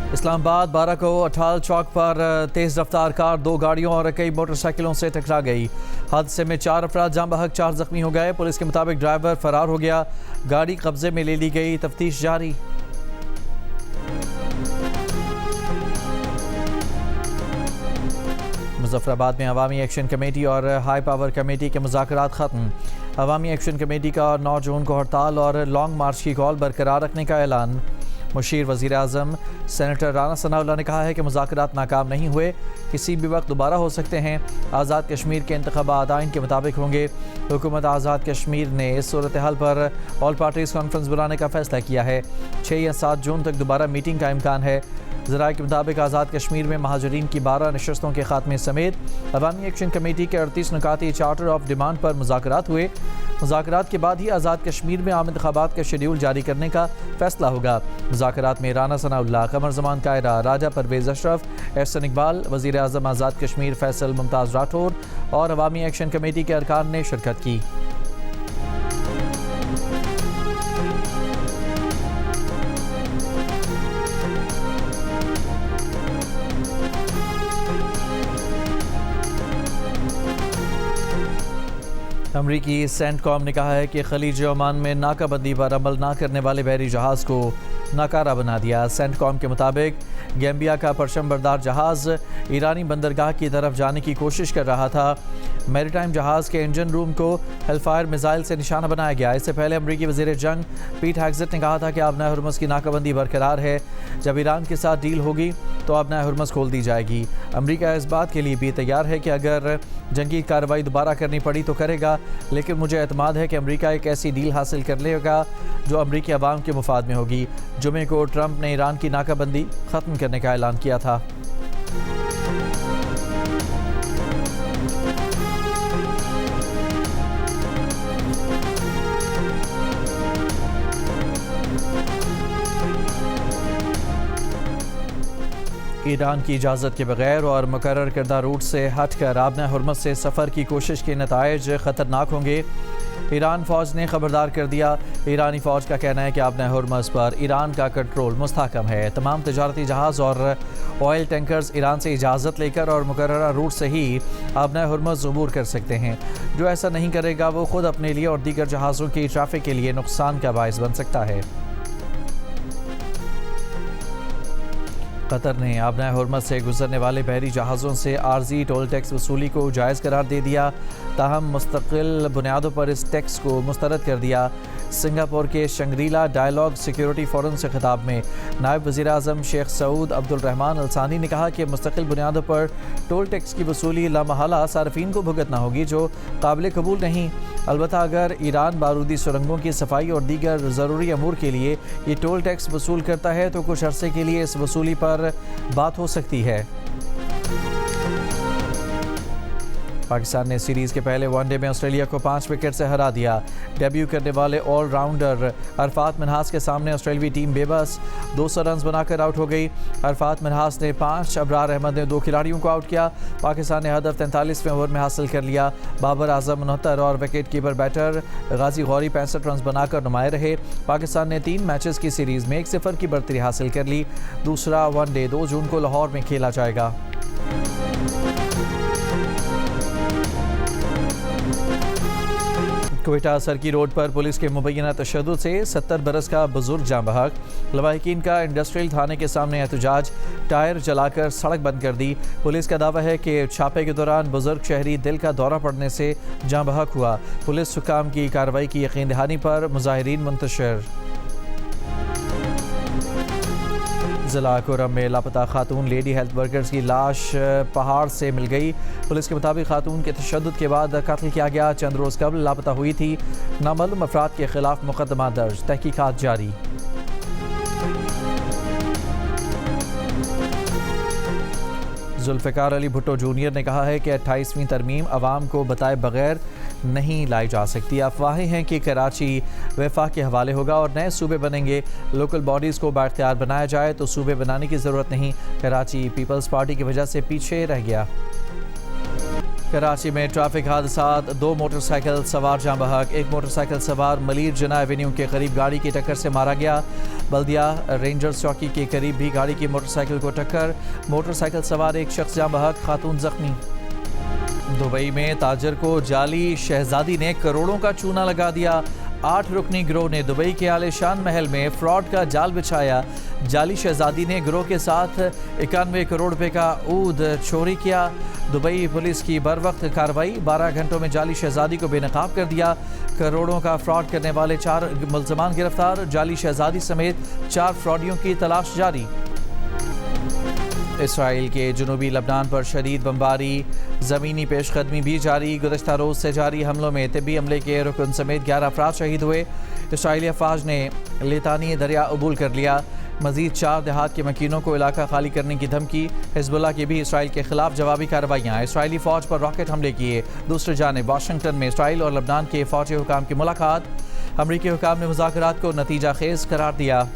इस्लामाबाद 12 को अठाल चौक पर तेज़ रफ्तार कार 2 गाड़ियों और कई मोटरसाइकिलों से टकरा गई। हादसे में 4 अफराद जाँ बहक 4 जख्मी हो गए। पुलिस के मुताबिक ड्राइवर फरार हो गया। गाड़ी कब्जे में ले ली गई, तफ्तीश जारी। मुजफ्फराबाद में अवामी एक्शन कमेटी और हाई पावर कमेटी के मुज़ाकरात ख़त्म। अवामी एक्शन कमेटी का 9 जून को हड़ताल और लॉन्ग मार्च की कॉल बरकरार रखने का ऐलान। मुशीर वज़ीर आज़म सेनेटर राना सनाउल्लाह ने कहा है कि मुज़ाकरात नाकाम नहीं हुए, किसी भी वक्त दोबारा हो सकते हैं। आज़ाद कश्मीर के इंतख़ाबात आइन के मुताबिक होंगे। हुकूमत आज़ाद कश्मीर ने इस सूरत हाल पर ऑल पार्टीज़ कॉन्फ्रेंस बुलाने का फ़ैसला किया है। 6 या 7 जून तक दोबारा मीटिंग का इम्कान है। ज़राए के मुताबिक आज़ाद कश्मीर में महाजरीन की 12 नशस्तों के खात्मे समेत अवामी एक्शन कमेटी के 38 नुकाती चार्टर ऑफ डिमांड पर मुज़ाकरात हुए। मुज़ाकरात के बाद ही आज़ाद कश्मीर में आम इंतख़ाबात का शेड्यूल जारी करने का फ़ैसला होगा। मुज़ाकरात में राना सनाउल्लाह, कमर ज़मान कायरा, राजा परवेज़ अशरफ, एहसन इकबाल, वज़ीर आज़म आज़ाद कश्मीर फैसल मुमताज़ राठौर और अवामी एक्शन कमेटी के अरकान ने शिरकत की। अमरीकी सेंटकॉम ने कहा है कि खलीज ओमान में नाकाबंदी पर अमल न करने वाले बहरी जहाज़ को नाकारा बना दिया। सेंटकॉम के मुताबिक गैम्बिया का परचम बरदार जहाज़ ईरानी बंदरगाह की तरफ जाने की कोशिश कर रहा था। मैरीटाइम जहाज़ के इंजन रूम को हेलफायर मिसाइल से निशाना बनाया गया। इससे पहले अमरीकी वज़ीर जंग पीट हेग्सेट ने कहा था कि आबनाए हुर्मुज़ की नाकाबंदी बरकरार है। जब ईरान के साथ डील होगी तो आबनाए हुर्मुज़ खोल दी जाएगी। अमरीका इस बात के लिए भी तैयार है कि अगर जंगी कार्रवाई दोबारा करनी पड़ी तो करेगा, लेकिन मुझे एतमाद है कि अमरीका एक ऐसी डील हासिल कर लेगा जो अमरीकी अवाम के मुफाद में होगी। जुमे को ट्रंप ने ईरान की नाकाबंदी ख़त्म करने का ऐलान किया था। ईरान की इजाज़त के बगैर और मुकर्रर करदा रूट से हटकर आबना हुर्मुज़ से सफ़र की कोशिश के नताइज ख़तरनाक होंगे। ईरान फ़ौज ने खबरदार कर दिया। ईरानी फ़ौज का कहना है कि आबना हुर्मुज़ पर ईरान का कंट्रोल मुस्तहकम है। तमाम तजारती जहाज़ और ऑयल टैंकर्स ईरान से इजाज़त लेकर और मुकर्ररा रूट से ही आबना हुर्मुज़ अबूर कर सकते हैं। जो ऐसा नहीं करेगा वो ख़ुद अपने लिए और दीगर जहाज़ों की ट्रैफिक के लिए नुकसान का बायस बन सकता है। कतर ने आबनाए हुर्मुज़ से गुजरने वाले बहरी जहाज़ों से आर्जी टोल टैक्स वसूली को जायज़ करार दे दिया। ताहम मुस्तकिल बुनियादों पर इस टैक्स को मुस्तरद कर दिया। सिंगापुर के शंग्रीला डायलॉग सिक्योरिटी फोरम से खिताब में नायब वज़ीर आज़म शेख सऊद अब्दुल रहमान अल सानी ने कहा कि मुस्तकिल बुनियादों पर टोल टैक्स की वसूली लामहला सार्फिन को भुगतना होगी, जो काबिल कबूल नहीं। अलबत्ता अगर ईरान बारूदी सुरंगों की सफाई और दीगर ज़रूरी अमूर के लिए ये टोल टैक्स वसूल करता है तो कुछ अरसे के लिए इस वसूली पर बात हो सकती है। पाकिस्तान ने सीरीज़ के पहले वनडे में ऑस्ट्रेलिया को 5 विकेट से हरा दिया। डेब्यू करने वाले ऑलराउंडर अरफात मिन्हास के सामने ऑस्ट्रेलियावी टीम बेबस 200 रन बनाकर आउट हो गई। अरफात मिन्हास ने 5, अबरार अहमद ने 2 खिलाड़ियों को आउट किया। पाकिस्तान ने हदफ 43वें ओवर में हासिल कर लिया। बाबर आजम 69 और विकेट कीपर बैटर गाजी गौरी 65 रन बनाकर नुमाए रहे। पाकिस्तान ने 3 मैचेस की सीरीज़ में 1-0 की बढ़तरी हासिल कर ली। दूसरा वनडे 2 जून को लाहौर में खेला जाएगा। क्वेटा सरकी रोड पर पुलिस के मुबैना तशद्दुद से 70 बरस का बुजुर्ग जाँ बहक। लवाहिकीन का इंडस्ट्रियल थाने के सामने एहतजाज, टायर जलाकर सड़क बंद कर दी। पुलिस का दावा है कि छापे के दौरान बुजुर्ग शहरी दिल का दौरा पड़ने से जाँ बहक हुआ। पुलिस हुकाम की कार्रवाई की यकीन दहानी पर मुजाहिरीन मुंतशिर। ज़िला कोरम में लापता खातून लेडी हेल्थ वर्कर्स की लाश पहाड़ से मिल गई। पुलिस के मुताबिक खातून के तशद्दुद के बाद कत्ल किया गया। चंद रोज़ कबल लापता हुई थी। नामालूम अफराद के खिलाफ मुकदमा दर्ज, तहकीकात जारी। जुल्फ़िकार अली भुट्टो जूनियर ने कहा है कि 28वीं तरमीम अवाम को बताए बगैर नहीं लाई जा सकती। अफवाहें हैं कि कराची वफाक के हवाले होगा और नए सूबे बनेंगे। लोकल बॉडीज़ को बाख्तियार बनाया जाए तो सूबे बनाने की ज़रूरत नहीं। कराची पीपल्स पार्टी की वजह से पीछे रह गया। कराची में ट्रैफिक हादसात, 2 मोटरसाइकिल सवार जाँ बहक। एक मोटरसाइकिल सवार मलिर जना एवेन्यू के करीब गाड़ी की टक्कर से मारा गया। बल्दिया रेंजर्स चौकी के करीब भी गाड़ी की मोटरसाइकिल को टक्कर, मोटरसाइकिल सवार एक शख्स जाँ बहक, खातून जख्मी। दुबई में ताजर को जाली शहजादी ने करोड़ों का चूना लगा दिया। 8 रुकनी गिरोह ने दुबई के आलीशान महल में फ्रॉड का जाल बिछाया। जाली शहजादी ने गिरोह के साथ 91 करोड़ रुपए का ऊद चोरी किया। दुबई पुलिस की बर वक्त कार्रवाई, 12 घंटों में जाली शहजादी को बेनकाब कर दिया। करोड़ों का फ्रॉड करने वाले 4 मुल्ज़मान गिरफ्तार। जाली शहजादी समेत 4 फ्रॉडियों की तलाश जारी। इसराइल के जनूबी लबनान पर शदीद बमबारी, ज़मीनी पेशकदमी भी जारी। गुज़श्ता रोज़ से जारी हमलों में तिब्बी अमले के रुकन समेत 11 अफराद शहीद हुए। इसराइली अफवाज ने लितानी दरिया अबूल कर लिया। मज़ीद 4 देहात के मकीनों को इलाका खाली करने की धमकी। हिजबुल्लाह की भी इसराइल के खिलाफ जवाबी कार्रवाइयाँ। इसराइली फ़ौज पर रॉकेट हमले किए। दूसरी जानिब वाशिंगटन में इसराइल और लबनान के फ़ौजी हुकाम की मुलाकात। अमरीकी हुकाम ने मुज़ाकरात को नतीजा खेज़ करार दिया।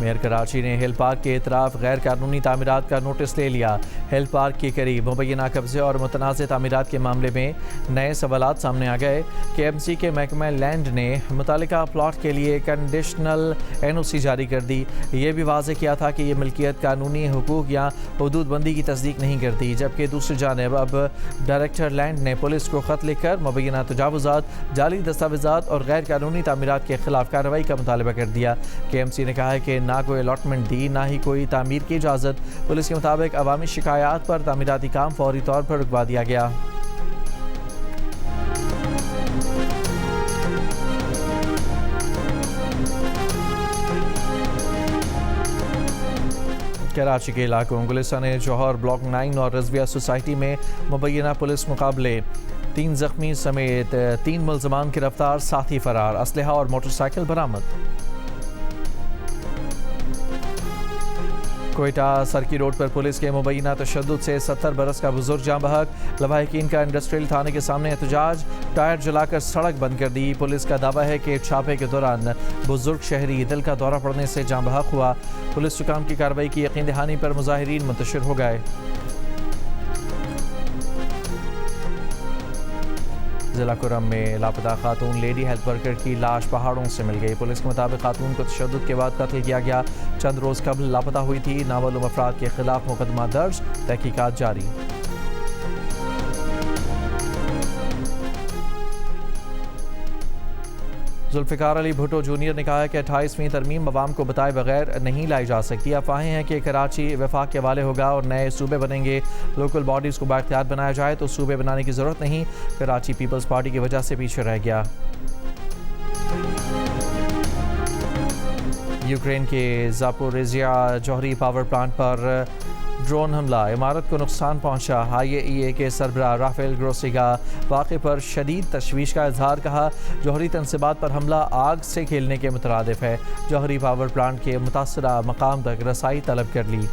मेयर कराची ने हिल पार्क के इतराफ़ गैर कानूनी तामीरात का नोटिस ले लिया। हिल पार्क के करीब मुबैना कब्जे और मुतनाज़ तामीरात के मामले में नए सवालात सामने आ गए। KMC के महकमा लैंड ने मुतालिका प्लॉट के लिए कंडीशनल NOC जारी कर दी। ये भी वाज़ेह किया था कि ये मिल्कियत कानूनी हुकूक या हदूदबंदी की तस्दीक नहीं करती। जबकि दूसरी जानिब अब डायरेक्टर लैंड ने पुलिस को ख़त लिखकर मुबैना तजावुज़ात, जाली दस्तावेज़ात और गैर कानूनी तामीरात के खिलाफ कार्रवाई का मुतालबा कर दिया। KMC ने कहा है कि ना कोई अलॉटमेंट दी, ना ही कोई तामीर की इजाज़त। पुलिस के मुताबिक अवामी शिकायत पर तामीराती काम फौरी तौर पर रुकवा दिया गया। कराची के इलाकों गुलिस्तान जौहर ब्लॉक 9 और रज़विया सोसाइटी में मुबैना पुलिस मुकाबले, 3 जख्मी समेत 3 मुल्ज़मान गिरफ्तार, साथी फरार, असलहा और मोटरसाइकिल बरामद। कोयटा सरकी रोड पर पुलिस के मुबैना तशद्दुद से 70 बरस का बुजुर्ग जाँ बहक। लवाहिकीन का इंडस्ट्रियल थाने के सामने एहतजाज, टायर जलाकर सड़क बंद कर दी। पुलिस का दावा है कि छापे के दौरान बुजुर्ग शहरी दिल का दौरा पड़ने से जाँ बहक हुआ। पुलिस हुकाम की कार्रवाई की यकीन दहानी पर मुजाहिरीन मुंतशिर हो गए। ज़िला कुरम में लापता खातून लेडी हेल्थ वर्कर की लाश पहाड़ों से मिल गई। पुलिस के मुताबिक खातून को तशद्दुद के बाद कत्ल किया गया। चंद रोज़ कबल लापता हुई थी। नामालूम अफराद के खिलाफ मुकदमा दर्ज, तहकीकात जारी। जुल्फ़िकार अली भुट्टो जूनियर ने कहा है कि 28वीं तरमीम अवाम को बताए बगैर नहीं लाई जा सकती। अफवाहें हैं कि कराची वफाक के हवाले होगा और नए सूबे बनेंगे। लोकल बॉडीज़ को बाख्तियार बनाया जाए तो सूबे बनाने की ज़रूरत नहीं। कराची पीपल्स पार्टी की वजह से पीछे रह गया। यूक्रेन के ज़ापोरिज़िया जौहरी पावर प्लांट पर ड्रोन हमला, इमारत को नुकसान पहुंचा। IAEA के सरबराह राफेल ग्रोसी का वाक़े पर शदीद तशवीश का इजहार, कहा जौहरी तनसीबात पर हमला आग से खेलने के मुतरादिफ है। जौहरी पावर प्लांट के मुतासरा मकाम तक रसाई तलब कर ली।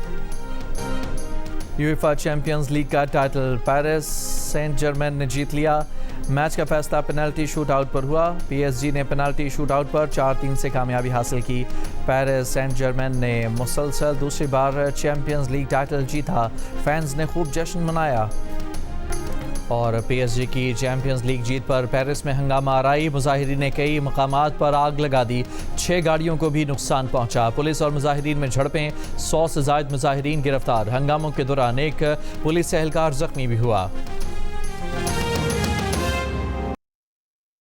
यूएफा चैम्पियंस लीग का टाइटल पेरिस सेंट जर्मेन ने जीत लिया। मैच का फैसला पेनल्टी शूट आउट पर हुआ। PSG ने पेनल्टी शूट आउट पर 4-3 से कामयाबी हासिल की। पेरिस सेंट जर्मेन ने मुसलसल दूसरी बार चैम्पियंस लीग टाइटल जीता। फैंस ने खूब जश्न मनाया। और PSG की चैम्पियंस लीग जीत पर पेरिस में हंगामा आराई। मुजाहिरीन ने कई मकामात पर आग लगा दी। 6 गाड़ियों को भी नुकसान पहुंचा। पुलिस और मुजाहिरीन में झड़पें, 100 से ज़ायद मुजाहिरीन गिरफ्तार। हंगामों के दौरान एक पुलिस एहलकार जख्मी भी हुआ।